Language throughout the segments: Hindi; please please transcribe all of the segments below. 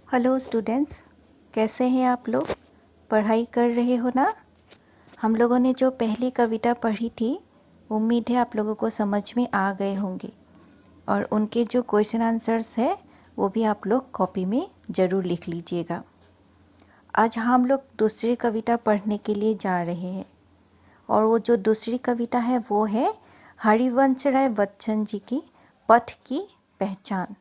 हेलो स्टूडेंट्स, कैसे हैं आप लोग? पढ़ाई कर रहे हो ना? हम लोगों ने जो पहली कविता पढ़ी थी, उम्मीद है आप लोगों को समझ में आ गए होंगे और उनके जो क्वेश्चन आंसर्स है वो भी आप लोग कॉपी में ज़रूर लिख लीजिएगा। आज हम लोग दूसरी कविता पढ़ने के लिए जा रहे हैं और वो जो दूसरी कविता है वो है हरिवंश राय बच्चन जी की पथ की पहचान।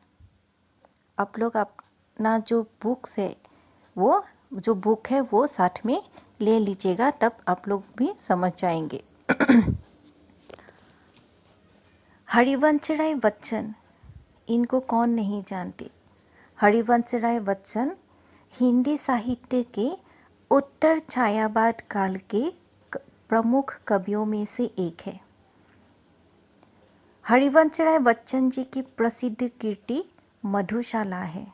आप लोग अपना जो बुक्स है वो साथ में ले लीजिएगा, तब आप लोग भी समझ जाएंगे। हरिवंश राय बच्चन, इनको कौन नहीं जानते। हरिवंश राय बच्चन हिंदी साहित्य के उत्तर छायावाद काल के प्रमुख कवियों में से एक है। हरिवंश राय बच्चन जी की प्रसिद्ध कीर्ति मधुशाला है।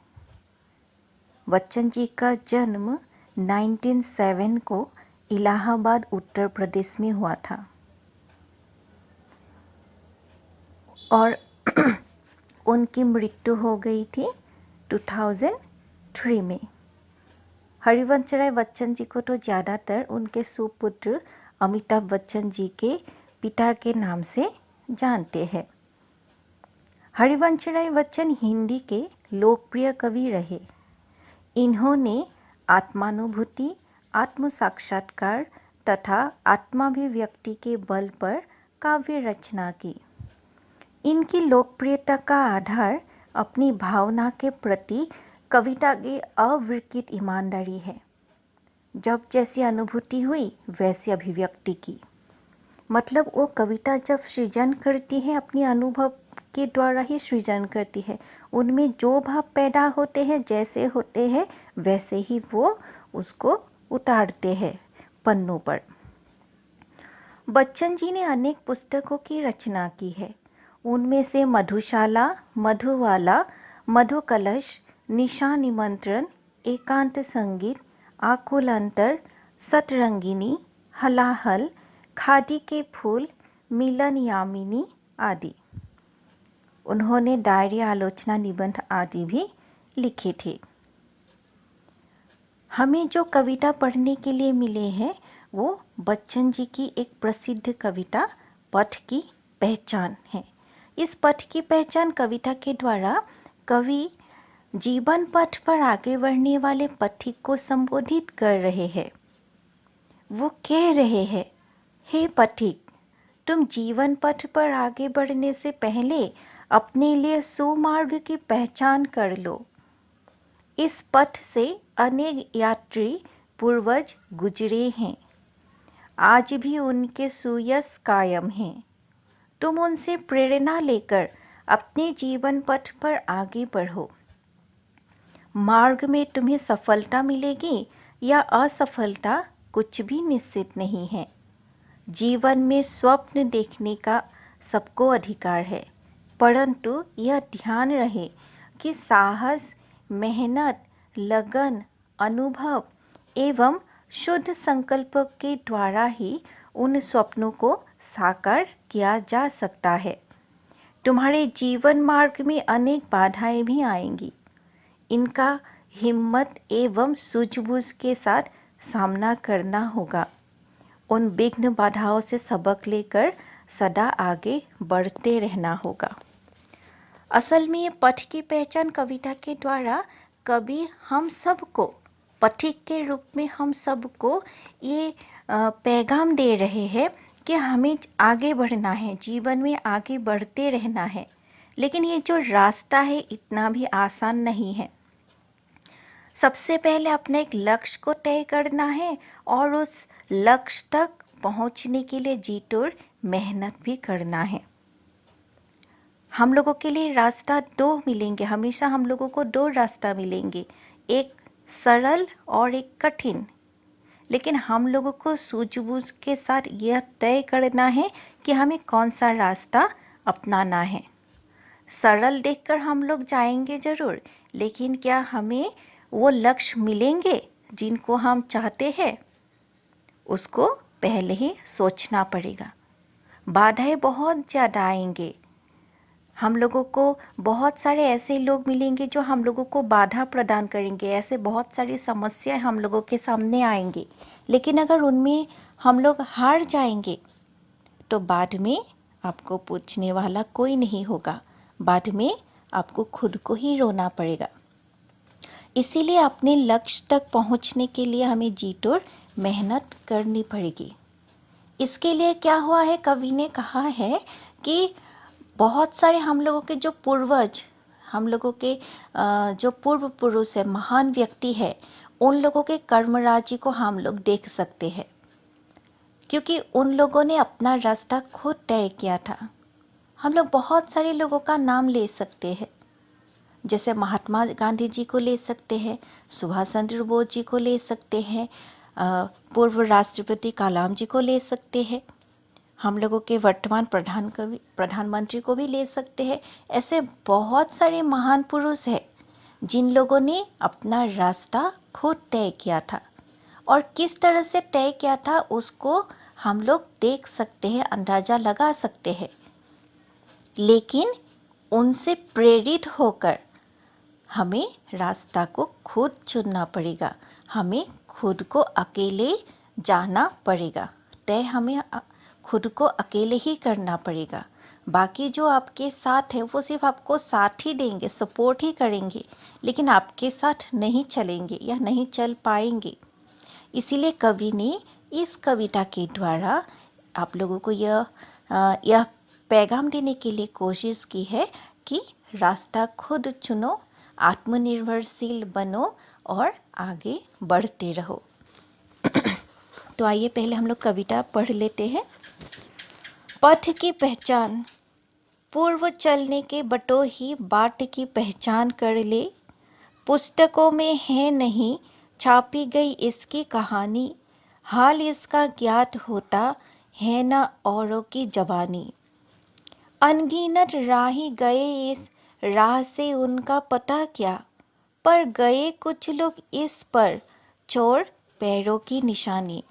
बच्चन जी का जन्म 1907 को इलाहाबाद उत्तर प्रदेश में हुआ था और उनकी मृत्यु हो गई थी 2003 में। हरिवंश राय बच्चन जी को तो ज़्यादातर उनके सुपुत्र अमिताभ बच्चन जी के पिता के नाम से जानते हैं। हरिवंश राय बच्चन हिंदी के लोकप्रिय कवि रहे। इन्होंने आत्मानुभूति, आत्म साक्षात्कार तथा आत्माभिव्यक्ति के बल पर काव्य रचना की। इनकी लोकप्रियता का आधार अपनी भावना के प्रति कविता की अविकृत ईमानदारी है। जब जैसी अनुभूति हुई वैसी अभिव्यक्ति की। मतलब वो कविता जब सृजन करती है अपनी अनुभव के द्वारा ही सृजन करती है। उनमें जो भाव पैदा होते हैं, जैसे होते हैं वैसे ही वो उसको उतारते हैं पन्नों पर। बच्चन जी ने अनेक पुस्तकों की रचना की है। उनमें से मधुशाला, मधुवाला, मधुकलश, निशा निमंत्रण, एकांत संगीत, आकुल अंतर, सतरंगिनी, हलाहल, खादी के फूल, मिलन यामिनी आदि। उन्होंने डायरी, आलोचना, निबंध आदि भी लिखे थे। हमें जो कविता पढ़ने के लिए मिले हैं वो बच्चन जी की एक प्रसिद्ध कविता पथ की पहचान है। इस पथ की पहचान कविता के द्वारा कवि जीवन पथ पर आगे बढ़ने वाले पथिक को संबोधित कर रहे हैं। वो कह रहे हैं, हे पथिक, तुम जीवन पथ पर आगे बढ़ने से पहले अपने लिए सुमार्ग की पहचान कर लो। इस पथ से अनेक यात्री पूर्वज गुजरे हैं, आज भी उनके सुयश कायम हैं। तुम उनसे प्रेरणा लेकर अपने जीवन पथ पर आगे बढ़ो। मार्ग में तुम्हें सफलता मिलेगी या असफलता कुछ भी निश्चित नहीं है। जीवन में स्वप्न देखने का सबको अधिकार है, परंतु यह ध्यान रहे कि साहस, मेहनत, लगन, अनुभव एवं शुद्ध संकल्प के द्वारा ही उन स्वप्नों को साकार किया जा सकता है। तुम्हारे जीवन मार्ग में अनेक बाधाएं भी आएंगी। इनका हिम्मत एवं सूझबूझ के साथ सामना करना होगा। उन विघ्न बाधाओं से सबक लेकर सदा आगे बढ़ते रहना होगा। असल में ये पथ की पहचान कविता के द्वारा कवि हम सबको पथिक के रूप में हम सबको ये पैगाम दे रहे हैं कि हमें आगे बढ़ना है, जीवन में आगे बढ़ते रहना है। लेकिन ये जो रास्ता है इतना भी आसान नहीं है। सबसे पहले अपने एक लक्ष्य को तय करना है और उस लक्ष्य तक पहुंचने के लिए जी तोड़ मेहनत भी करना है। हम लोगों के लिए रास्ता दो मिलेंगे, हमेशा हम लोगों को दो रास्ता मिलेंगे, एक सरल और एक कठिन। लेकिन हम लोगों को सूझबूझ के साथ यह तय करना है कि हमें कौन सा रास्ता अपनाना है। सरल देखकर हम लोग जाएंगे जरूर, लेकिन क्या हमें वो लक्ष्य मिलेंगे जिनको हम चाहते हैं? उसको पहले ही सोचना पड़ेगा। बाधाएं बहुत ज़्यादा आएंगे। हम लोगों को बहुत सारे ऐसे लोग मिलेंगे जो हम लोगों को बाधा प्रदान करेंगे, ऐसे बहुत सारी समस्याएं हम लोगों के सामने आएंगी। लेकिन अगर उनमें हम लोग हार जाएंगे तो बाद में आपको पूछने वाला कोई नहीं होगा, बाद में आपको खुद को ही रोना पड़ेगा। इसीलिए अपने लक्ष्य तक पहुंचने के लिए हमें जी तोड़ मेहनत करनी पड़ेगी। इसके लिए क्या हुआ है, कवि ने कहा है कि बहुत सारे हम लोगों के जो पूर्वज, हम लोगों के जो पूर्व पुरुष है, महान व्यक्ति है, उन लोगों के कर्मराजी को हम लोग देख सकते हैं, क्योंकि उन लोगों ने अपना रास्ता खुद तय किया था। हम लोग बहुत सारे लोगों का नाम ले सकते हैं, जैसे महात्मा गांधी जी को ले सकते हैं, सुभाष चंद्र बोस जी को ले सकते हैं, पूर्व राष्ट्रपति कलाम जी को ले सकते हैं, हम लोगों के वर्तमान प्रधानमंत्री को भी ले सकते हैं। ऐसे बहुत सारे महान पुरुष हैं जिन लोगों ने अपना रास्ता खुद तय किया था, और किस तरह से तय किया था उसको हम लोग देख सकते हैं, अंदाज़ा लगा सकते हैं। लेकिन उनसे प्रेरित होकर हमें रास्ता को खुद चुनना पड़ेगा, हमें खुद को अकेले जाना पड़ेगा, तय हमें खुद को अकेले ही करना पड़ेगा। बाकी जो आपके साथ है वो सिर्फ आपको साथ ही देंगे, सपोर्ट ही करेंगे, लेकिन आपके साथ नहीं चलेंगे या नहीं चल पाएंगे। इसीलिए कवि ने इस कविता के द्वारा आप लोगों को यह पैगाम देने के लिए कोशिश की है कि रास्ता खुद चुनो, आत्मनिर्भरशील बनो और आगे बढ़ते रहो। तो आइए पहले हम लोग कविता पढ़ लेते हैं। पथ की पहचान, पूर्व चलने के बटो ही बाट की पहचान कर ले। पुस्तकों में है नहीं छापी गई इसकी कहानी, हाल इसका ज्ञात होता है न औरों की जवानी। अनगिनत राही गए इस राह से उनका पता क्या, पर गए कुछ लोग इस पर चोर पैरों की निशानी।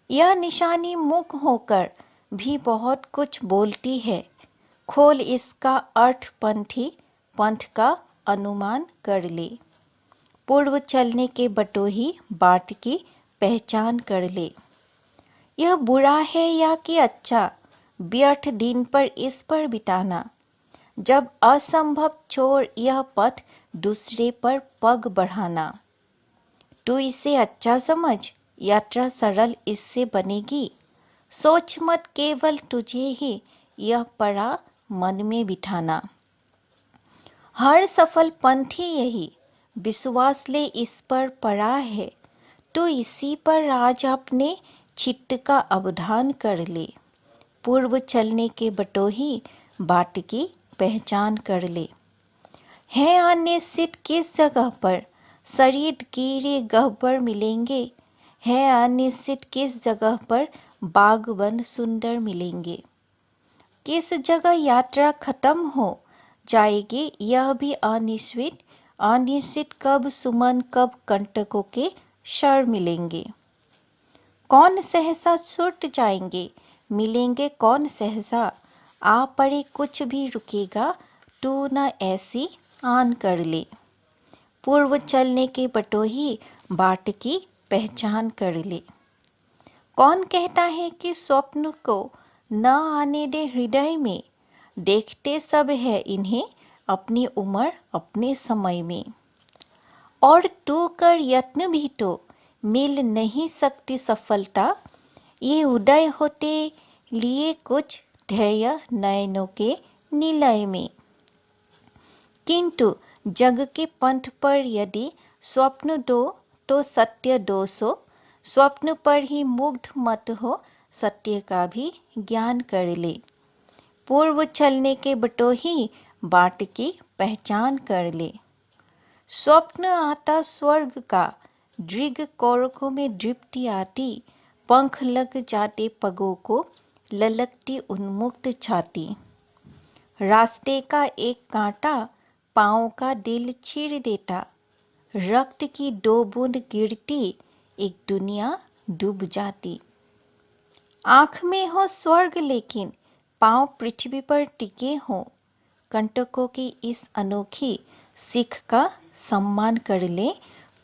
यह निशानी मुख होकर भी बहुत कुछ बोलती है, खोल इसका अर्थ पंथी पंथ का अनुमान कर ले। पूर्व चलने के बटो ही बाट की पहचान कर ले। यह बुरा है या कि अच्छा, व्यर्थ दिन पर इस पर बिताना, जब असंभव छोड़ यह पथ दूसरे पर पग बढ़ाना। तू इसे अच्छा समझ, यात्रा सरल इससे बनेगी, सोच मत केवल तुझे ही यह पड़ा मन में बिठाना। हर सफल पंथी यही विश्वास ले इस पर पड़ा है, तो इसी पर आज अपने चित्त का अवधान कर ले। पूर्व चलने के बटो ही बाट की पहचान कर ले। है अनिश्चित किस जगह पर शरीर कीड़े गह्वर मिलेंगे, है अनिश्चित किस जगह पर बाग वन सुंदर मिलेंगे। किस जगह यात्रा खत्म हो जाएगी यह भी अनिश्चित, अनिश्चित कब सुमन कब कंटकों के शर मिलेंगे। कौन सहसा छूट जाएंगे मिलेंगे कौन सहसा, आ पड़े कुछ भी रुकेगा तू न ऐसी आन कर ले। पूर्व चलने के बटो ही बाट की पहचान कर ले। कौन कहता है कि स्वप्न को न आने दे हृदय में, देखते सब है इन्हें अपनी उम्र अपने समय में। और तू कर यत्न भी तो मिल नहीं सकती सफलता, ये उदय होते लिए कुछ ध्येय नयनों के निलय में। किंतु जग के पंथ पर यदि स्वप्न दो तो सत्य दो सो, स्वप्न पर ही मुग्ध मत हो सत्य का भी ज्ञान कर ले। पूर्व चलने के बटो ही बाट की पहचान कर ले। स्वप्न आता स्वर्ग का दृग कोरकों में दृप्ति आती, पंख लग जाते पगों को ललकती उन्मुक्त छाती। रास्ते का एक कांटा पाँव का दिल चीर देता, रक्त की दो बूंद गिरती एक दुनिया डूब जाती। आँख में हो स्वर्ग लेकिन पाँव पृथ्वी पर टिके हों, कंटकों की इस अनोखी सीख का सम्मान कर ले,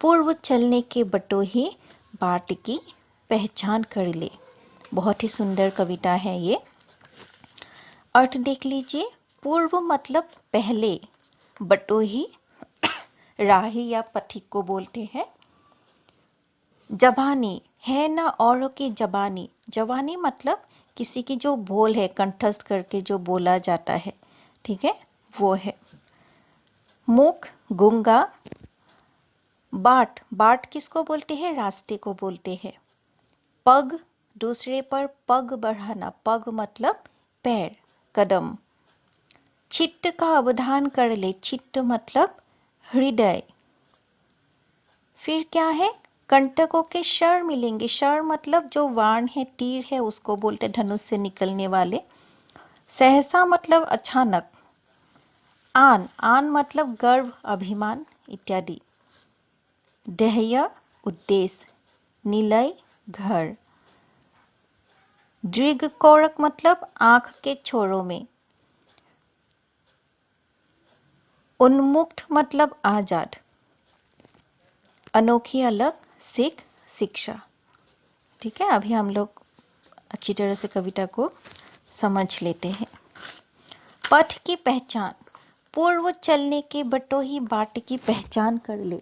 पूर्व चलने के बटोही बाट की पहचान कर ले। बहुत ही सुंदर कविता है ये। अर्थ देख लीजिए। पूर्व मतलब पहले, बटोही राही या पथिक को बोलते हैं। जबानी है ना औरों की जबानी, जबानी मतलब किसी की जो बोल है, कंठस्थ करके जो बोला जाता है, ठीक है, वो है। मुख गूंगा। बाट, बाट किसको बोलते हैं? रास्ते को बोलते हैं। पग, दूसरे पर पग बढ़ाना, पग मतलब पैर, कदम। चित्त का अवधान कर ले, चित्त मतलब हृदय। फिर क्या है? कंटकों के शर मिलेंगे, शर मतलब जो वाण है, तीर है, उसको बोलते धनुष से निकलने वाले। सहसा मतलब अचानक। आन, आन मतलब गर्व, अभिमान इत्यादि। ध्येय उद्देश्य, निलय घर। दृग कोरक मतलब आंख के छोरों में। उन्मुक्त मतलब आजाद। अनोखी अलग सीख शिक्षा। ठीक है, अभी हम लोग अच्छी तरह से कविता को समझ लेते हैं। पथ की पहचान, पूर्व चलने के बटोही बाट की पहचान कर ले।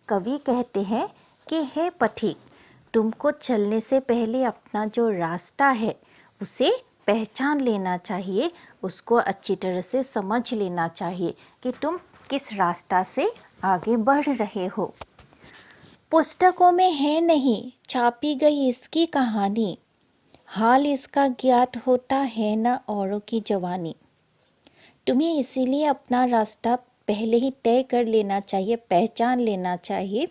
कवि कहते हैं कि हे पथिक, तुमको चलने से पहले अपना जो रास्ता है उसे पहचान लेना चाहिए, उसको अच्छी तरह से समझ लेना चाहिए कि तुम किस रास्ता से आगे बढ़ रहे हो। पुस्तकों में है नहीं छापी गई इसकी कहानी, हाल इसका ज्ञात होता है ना औरों की जवानी। तुम्हें इसीलिए अपना रास्ता पहले ही तय कर लेना चाहिए, पहचान लेना चाहिए,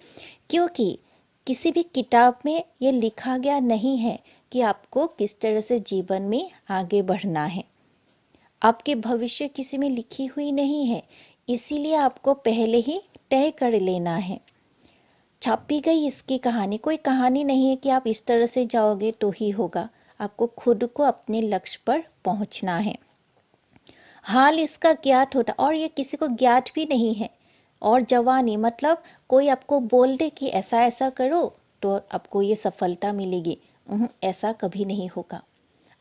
क्योंकि किसी भी किताब में ये लिखा गया नहीं है कि आपको किस तरह से जीवन में आगे बढ़ना है। आपके भविष्य किसी में लिखी हुई नहीं है, इसीलिए आपको पहले ही तय कर लेना है। छापी गई इसकी कहानी, कोई कहानी नहीं है कि आप इस तरह से जाओगे तो ही होगा, आपको खुद को अपने लक्ष्य पर पहुंचना है। हाल इसका ज्ञात होता, और ये किसी को ज्ञात भी नहीं है। और जवानी मतलब कोई आपको बोल दे कि ऐसा ऐसा करो तो आपको ये सफलता मिलेगी, ऐसा कभी नहीं होगा।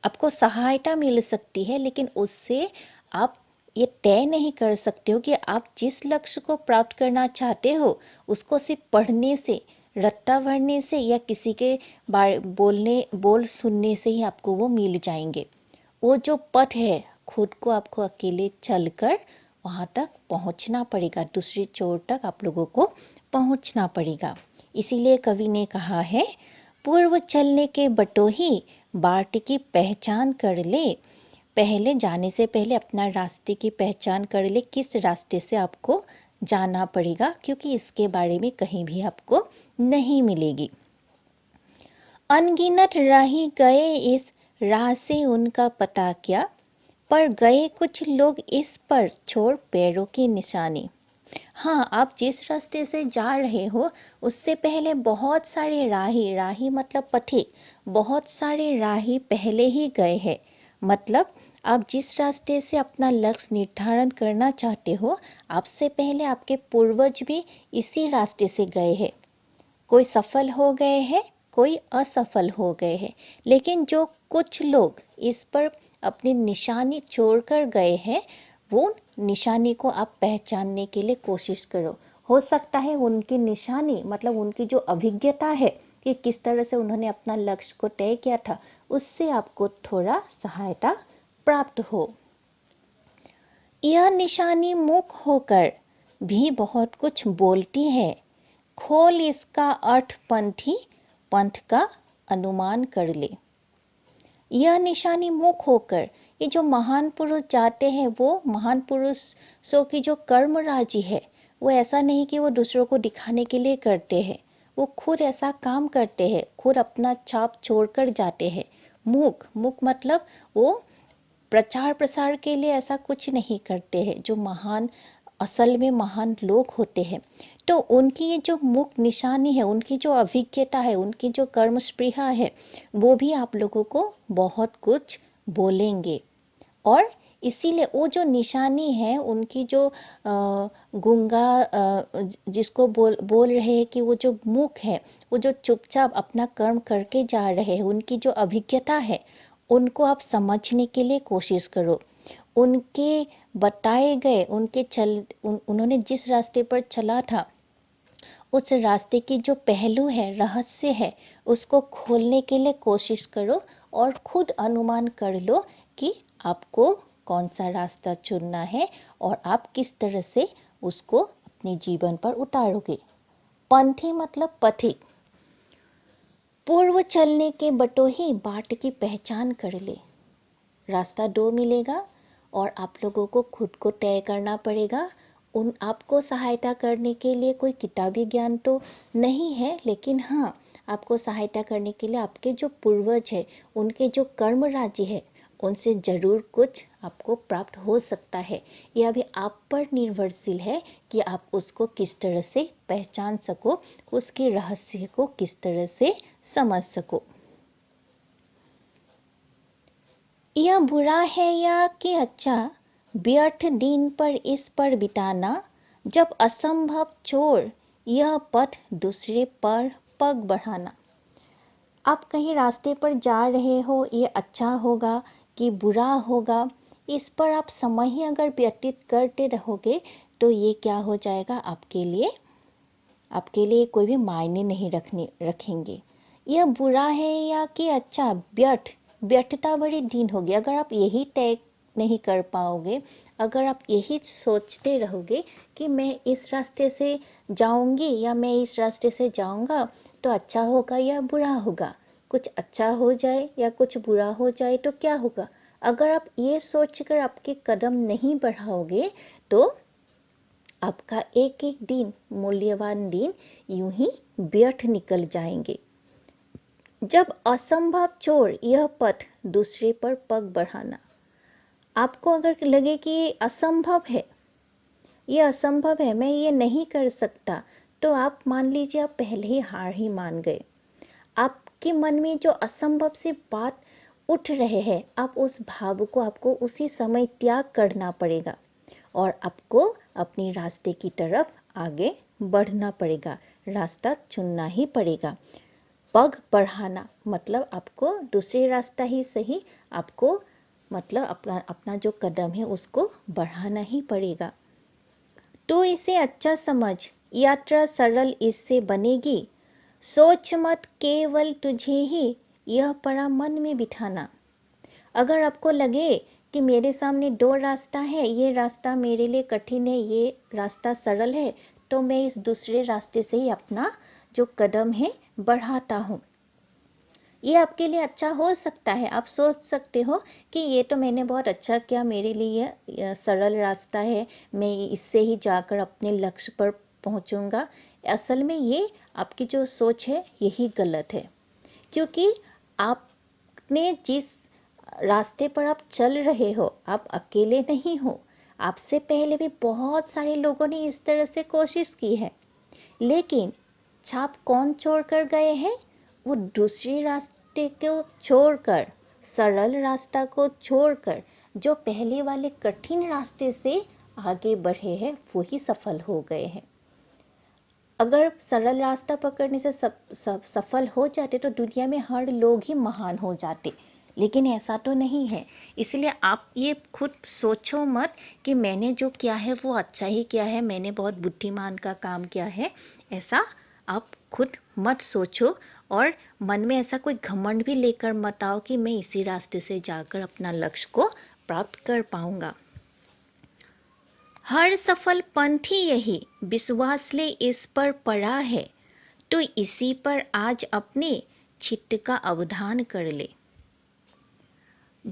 आपको सहायता मिल सकती है, लेकिन उससे आप ये तय नहीं कर सकते हो कि आप जिस लक्ष्य को प्राप्त करना चाहते हो उसको सिर्फ पढ़ने से, रट्टा भरने से या किसी के बोल सुनने से ही आपको वो मिल जाएंगे। वो जो पथ है, खुद को आपको अकेले चलकर वहाँ तक पहुँचना पड़ेगा, दूसरी छोर तक आप लोगों को पहुँचना पड़ेगा। इसीलिए कवि ने कहा है, पूर्व चलने के बटोही बाट की पहचान कर ले। पहले जाने से पहले अपना रास्ते की पहचान कर ले, किस रास्ते से आपको जाना पड़ेगा, क्योंकि इसके बारे में कहीं भी आपको नहीं मिलेगी। अनगिनत राही गए इस राह से उनका पता क्या, पर गए कुछ लोग इस पर छोड़ पैरों की निशानी। हाँ, आप जिस रास्ते से जा रहे हो उससे पहले बहुत सारे राही, राही मतलब पथिक, बहुत सारे राही पहले ही गए हैं। मतलब आप जिस रास्ते से अपना लक्ष्य निर्धारण करना चाहते हो, आपसे पहले आपके पूर्वज भी इसी रास्ते से गए हैं। कोई सफल हो गए हैं, कोई असफल हो गए हैं, लेकिन जो कुछ लोग इस पर अपनी निशानी छोड़कर गए हैं, वो निशानी को आप पहचानने के लिए कोशिश करो। हो सकता है उनकी निशानी मतलब उनकी जो अभिज्ञता है कि किस तरह से उन्होंने अपना लक्ष्य को तय किया था, उससे आपको थोड़ा सहायता प्राप्त हो। यह निशानी मुख होकर भी बहुत कुछ बोलती है, खोल इसका अर्थ पंथी, पंथ का अनुमान कर ले। यह निशानी मुख होकर, ये जो महान पुरुष जाते हैं, वो महान पुरुषों की जो कर्मराजी है, वो ऐसा नहीं कि वो दूसरों को दिखाने के लिए करते हैं, वो खुद ऐसा काम करते हैं, खुद अपना छाप छोड़कर जाते हैं। मुख, मुख मतलब वो प्रचार प्रसार के लिए ऐसा कुछ नहीं करते हैं। जो महान, असल में महान लोग होते हैं, तो उनकी ये जो मुख निशानी है, उनकी जो अभिज्ञता है, उनकी जो कर्म स्पृहा है, वो भी आप लोगों को बहुत कुछ बोलेंगे। और इसीलिए वो जो निशानी है, उनकी जो गूंगा जिसको बोल रहे हैं कि वो जो मुख है, वो जो चुपचाप अपना कर्म करके जा रहे हैं, उनकी जो अभिज्ञता है, उनको आप समझने के लिए कोशिश करो। उनके बताए गए, उन्होंने जिस रास्ते पर चला था, उस रास्ते की जो पहलू है, रहस्य है, उसको खोलने के लिए कोशिश करो और खुद अनुमान कर लो कि आपको कौन सा रास्ता चुनना है और आप किस तरह से उसको अपने जीवन पर उतारोगे। पंथी मतलब पथिक। पूर्व चलने के बटोही बाट की पहचान कर ले। रास्ता 2 मिलेगा और आप लोगों को खुद को तय करना पड़ेगा। आपको सहायता करने के लिए कोई किताबी ज्ञान तो नहीं है, लेकिन हाँ, आपको सहायता करने के लिए आपके जो पूर्वज है, उनके जो कर्म राज्य है, उनसे ज़रूर कुछ आपको प्राप्त हो सकता है। यह भी आप पर निर्भरशील है कि आप उसको किस तरह से पहचान सको, उसके रहस्य को किस तरह से समझ सको। यह बुरा है या कि अच्छा, व्यर्थ दिन पर इस पर बिताना, जब असंभव छोड़ यह पथ दूसरे पर पग बढ़ाना। आप कहीं रास्ते पर जा रहे हो, ये अच्छा होगा कि बुरा होगा, इस पर आप समय ही अगर व्यतीत करते रहोगे तो ये क्या हो जाएगा, आपके लिए कोई भी मायने नहीं रखेंगे। यह बुरा है या कि अच्छा, व्यर्थता बड़ी दिन होगी अगर आप यही तय नहीं कर पाओगे, अगर आप यही सोचते रहोगे कि मैं इस रास्ते से जाऊंगी या मैं इस रास्ते से जाऊंगा तो अच्छा होगा या बुरा होगा, कुछ अच्छा हो जाए या कुछ बुरा हो जाए तो क्या होगा। अगर आप ये सोचकर आपके कदम नहीं बढ़ाओगे तो आपका एक एक दिन, मूल्यवान दिन यूं ही व्यर्थ निकल जाएंगे। जब असंभव छोड़ यह पथ दूसरे पर पग बढ़ाना। आपको अगर लगे कि ये असंभव है, मैं ये नहीं कर सकता, तो आप मान लीजिए आप पहले ही हार ही मान गए। आपके मन में जो असंभव सी बात उठ रहे हैं, आप उस भाव को आपको उसी समय त्याग करना पड़ेगा और आपको अपनी रास्ते की तरफ आगे बढ़ना पड़ेगा, रास्ता चुनना ही पड़ेगा। पग बढ़ाना मतलब आपको दूसरे रास्ता ही सही, आपको मतलब अपना जो कदम है उसको बढ़ाना ही पड़ेगा। तो इसे अच्छा समझ, यात्रा सरल इससे बनेगी, सोच मत केवल तुझे ही यह पड़ा मन में बिठाना। अगर आपको लगे कि मेरे सामने 2 रास्ता है, ये रास्ता मेरे लिए कठिन है, ये रास्ता सरल है, तो मैं इस दूसरे रास्ते से ही अपना जो कदम है बढ़ाता हूँ। ये आपके लिए अच्छा हो सकता है। आप सोच सकते हो कि ये तो मैंने बहुत अच्छा किया, मेरे लिए ये सरल रास्ता है, मैं इससे ही जाकर अपने लक्ष्य पर पहुँचूँगा। असल में ये आपकी जो सोच है यही गलत है, क्योंकि आपने जिस रास्ते पर आप चल रहे हो, आप अकेले नहीं हो। आपसे पहले भी बहुत सारे लोगों ने इस तरह से कोशिश की है, लेकिन छाप कौन छोड़ कर गए हैं? वो दूसरे रास्ते को छोड़कर, सरल रास्ता को छोड़कर जो पहले वाले कठिन रास्ते से आगे बढ़े हैं, वो ही सफल हो गए हैं। अगर सरल रास्ता पकड़ने से सफल हो जाते तो दुनिया में हर लोग ही महान हो जाते, लेकिन ऐसा तो नहीं है। इसलिए आप ये खुद सोचो मत कि मैंने जो किया है वो अच्छा ही किया है, मैंने बहुत बुद्धिमान का काम किया है, ऐसा आप खुद मत सोचो। और मन में ऐसा कोई घमंड भी लेकर मत आओ कि मैं इसी रास्ते से जाकर अपना लक्ष्य को प्राप्त कर पाऊंगा। हर सफल पंथी यही विश्वास ले इस पर पड़ा है, तो इसी पर आज अपने चित्त का अवधान कर ले।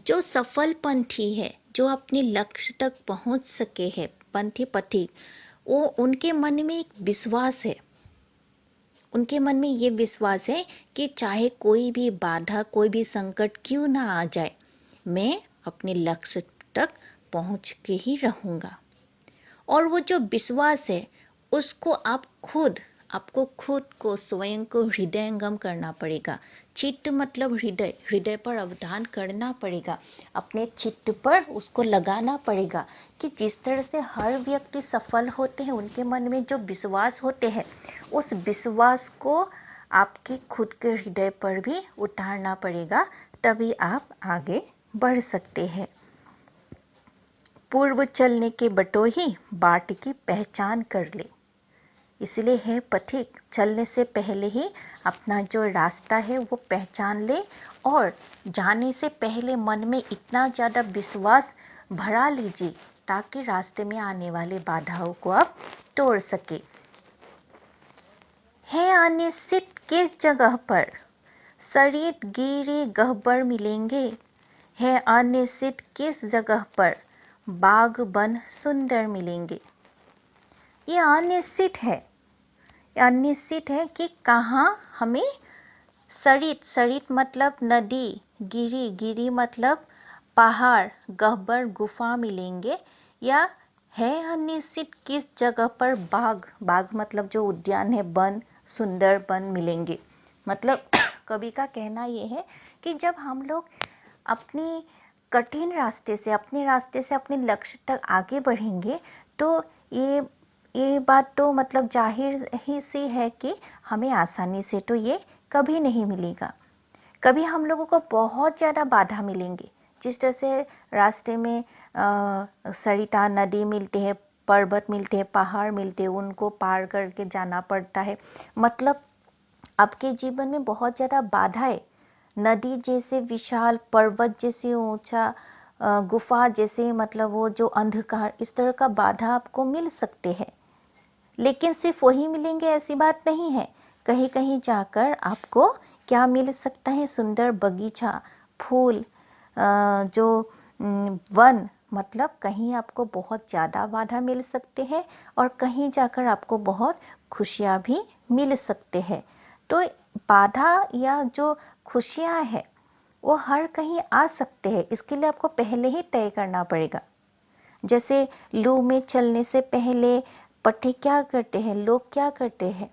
जो सफल पंथी है, जो अपने लक्ष्य तक पहुंच सके हैं, पंथी पथिक, वो उनके मन में एक विश्वास है, उनके मन में ये विश्वास है कि चाहे कोई भी बाधा, कोई भी संकट क्यों ना आ जाए, मैं अपने लक्ष्य तक पहुंच के ही रहूँगा। और वो जो विश्वास है उसको आपको खुद को स्वयं को हृदयंगम करना पड़ेगा। चित्त मतलब हृदय, हृदय पर अवधान करना पड़ेगा, अपने चित्त पर उसको लगाना पड़ेगा कि जिस तरह से हर व्यक्ति सफल होते हैं, उनके मन में जो विश्वास होते हैं, उस विश्वास को आपके खुद के हृदय पर भी उतारना पड़ेगा, तभी आप आगे बढ़ सकते हैं। पूर्व चलने के बटोही बाट की पहचान कर ले। इसलिए है पथिक, चलने से पहले ही अपना जो रास्ता है वो पहचान ले और जाने से पहले मन में इतना ज़्यादा विश्वास भरा लीजिए ताकि रास्ते में आने वाले बाधाओं को आप तोड़ सके। है अनिश्चित किस जगह पर सरित गिरी गह्वर मिलेंगे। है अनिश्चित किस जगह पर बाग बन सुंदर मिलेंगे। ये अनिश्चित है, अनिश्चित है कि कहाँ हमें सरित, सरित मतलब नदी, गिरी, गिरी मतलब पहाड़, गह्वर गुफा मिलेंगे, या है अनिश्चित किस जगह पर बाग, बाग मतलब जो उद्यान है, वन, सुंदर वन मिलेंगे। मतलब कवि का कहना ये है कि जब हम लोग अपनी कठिन रास्ते से, अपने रास्ते से अपने लक्ष्य तक आगे बढ़ेंगे तो ये बात तो मतलब जाहिर ही सी है कि हमें आसानी से तो ये कभी नहीं मिलेगा। कभी हम लोगों को बहुत ज़्यादा बाधा मिलेंगे। जिस तरह से रास्ते में सरिता नदी मिलते हैं, पर्वत मिलते हैं, पहाड़ मिलते हैं, उनको पार करके जाना पड़ता है। मतलब आपके जीवन में बहुत ज़्यादा बाधाएं, नदी जैसे विशाल, पर्वत जैसे ऊंचा, गुफा जैसे मतलब वो जो अंधकार, इस तरह का बाधा आपको मिल सकते हैं। लेकिन सिर्फ वही मिलेंगे ऐसी बात नहीं है। कहीं कहीं जाकर आपको क्या मिल सकता है, सुंदर बगीचा, फूल, जो वन, मतलब कहीं आपको बहुत ज़्यादा बाधा मिल सकते हैं और कहीं जाकर आपको बहुत खुशियाँ भी मिल सकते हैं। तो बाधा या जो खुशियाँ हैं वो हर कहीं आ सकते हैं, इसके लिए आपको पहले ही तय करना पड़ेगा। जैसे लू में चलने से पहले पट्टे क्या करते हैं, लोग क्या करते हैं,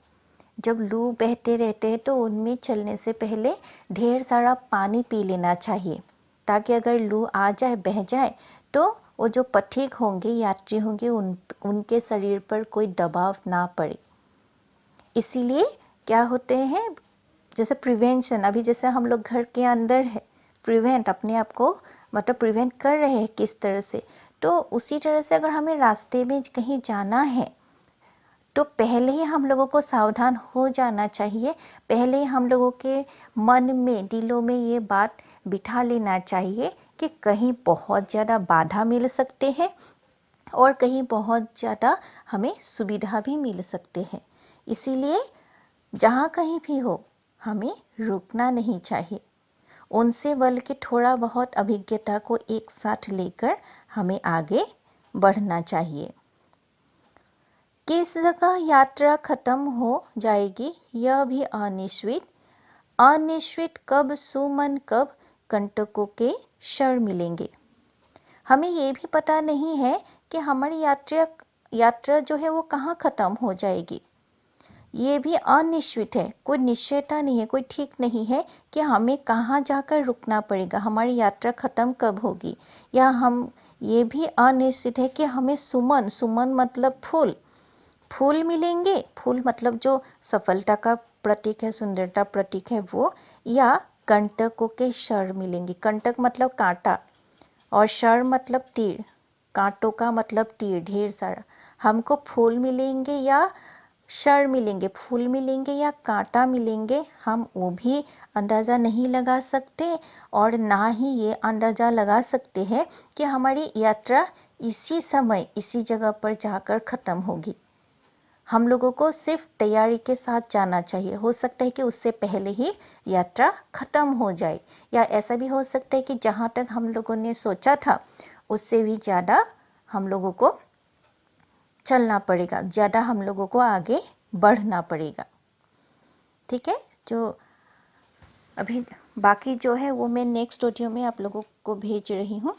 जब लू बहते रहते हैं तो उनमें चलने से पहले ढेर सारा पानी पी लेना चाहिए, ताकि अगर लू आ जाए, बह जाए, तो वो जो पथिक होंगे, यात्री होंगे, उनके शरीर पर कोई दबाव ना पड़े। इसीलिए क्या होते हैं, जैसे प्रिवेंशन, अभी जैसे हम लोग घर के अंदर है, प्रिवेंट, अपने आप को मतलब प्रिवेंट कर रहे हैं किस तरह से, तो उसी तरह से अगर हमें रास्ते में कहीं जाना है तो पहले ही हम लोगों को सावधान हो जाना चाहिए। पहले ही हम लोगों के मन में, दिलों में ये बात बिठा लेना चाहिए कि कहीं बहुत ज़्यादा बाधा मिल सकते हैं और कहीं बहुत ज़्यादा हमें सुविधा भी मिल सकते हैं। इसीलिए जहाँ कहीं भी हो, हमें रुकना नहीं चाहिए। उनसे बल्कि थोड़ा बहुत अभिज्ञता को एक साथ लेकर हमें आगे बढ़ना चाहिए। किस जगह यात्रा खत्म हो जाएगी यह भी अनिश्चित, अनिश्चित कब सुमन, कब कंटकों के क्षण मिलेंगे। हमें ये भी पता नहीं है कि हमारी यात्रा जो है वो कहाँ खत्म हो जाएगी। ये भी अनिश्चित है, कोई निश्चयता नहीं है, कोई ठीक नहीं है कि हमें कहाँ जाकर रुकना पड़ेगा, हमारी यात्रा खत्म कब होगी। या हम ये भी अनिश्चित है कि हमें सुमन, सुमन मतलब फूल, फूल मिलेंगे, फूल मतलब जो सफलता का प्रतीक है, सुंदरता प्रतीक है वो, या कंटकों के क्षण मिलेंगे। कंटक मतलब कांटा और क्षण मतलब तीर, कांटों का मतलब तीर, ढेर सारा। हमको फूल मिलेंगे या क्षण मिलेंगे, फूल मिलेंगे या कांटा मिलेंगे, हम वो भी अंदाज़ा नहीं लगा सकते और ना ही ये अंदाज़ा लगा सकते हैं कि हमारी यात्रा इसी समय, इसी जगह पर जाकर ख़त्म होगी। हम लोगों को सिर्फ तैयारी के साथ जाना चाहिए। हो सकता है कि उससे पहले ही यात्रा खत्म हो जाए, या ऐसा भी हो सकता है कि जहाँ तक हम लोगों ने सोचा था उससे भी ज़्यादा हम लोगों को चलना पड़ेगा, ज़्यादा हम लोगों को आगे बढ़ना पड़ेगा। ठीक है, जो अभी बाकी जो है वो मैं नेक्स्ट ऑडियो में आप लोगों को भेज रही हूँ।